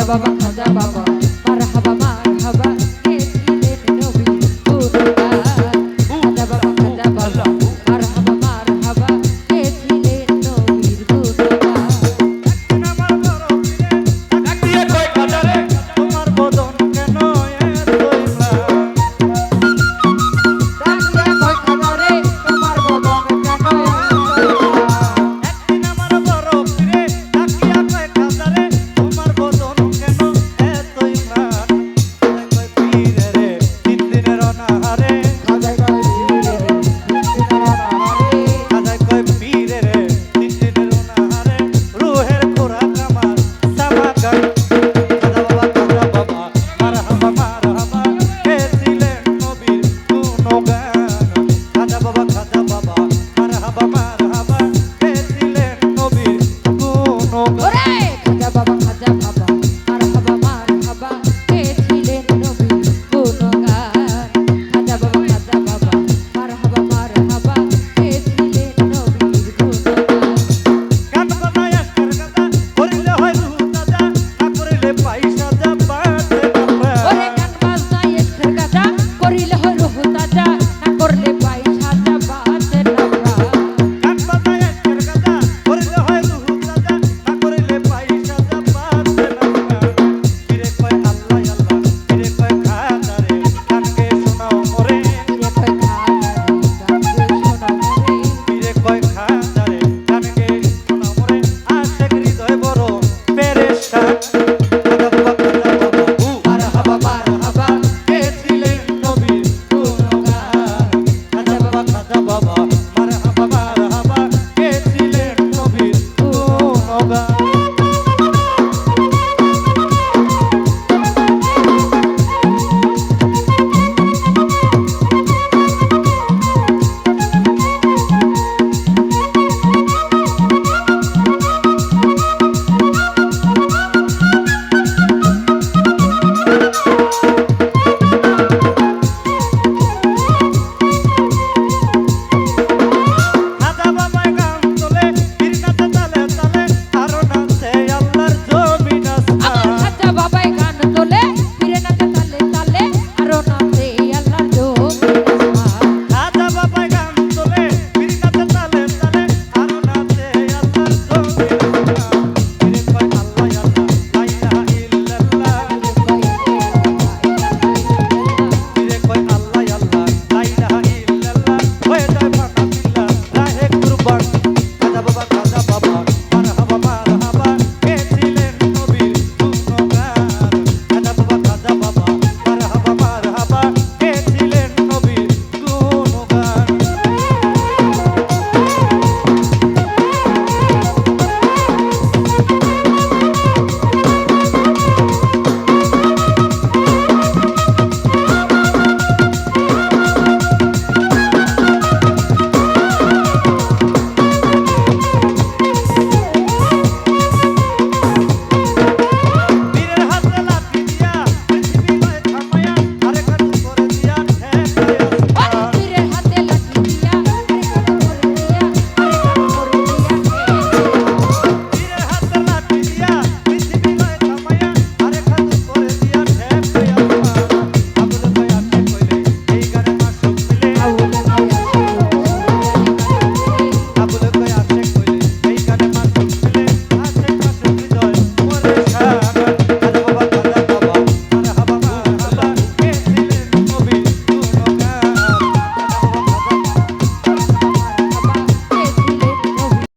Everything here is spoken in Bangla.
বাবা খাজা বাবা মারহাবা মারহাবা কে ছিলেন নবী গুণগান খাজা বাবা মারহাবা মারহাবা কে ছিলেন নবীর গুণগান আমার বড় পীরে ডাকিয়ে কয় খাজারে তোমার বদন কেন এত ইমরান ডাকিয়ে কয় খাজারে তোমার বদন কেন একদিন আমার বড় পীরে ডাকিয়া কয় খাজারে তোমার বদন কেন এত ইমরান কয় পীরে রে তিন দিনের অনাহারে খাজায় কয় খাজায় কয় পীরে রে তিন দিনের অনাহারে রুহের খোরাক আমার সামাগান খাজা বাবা মারহাবা মারহাবা কে ছিলেন নবীর গুণগান খাজা বাবা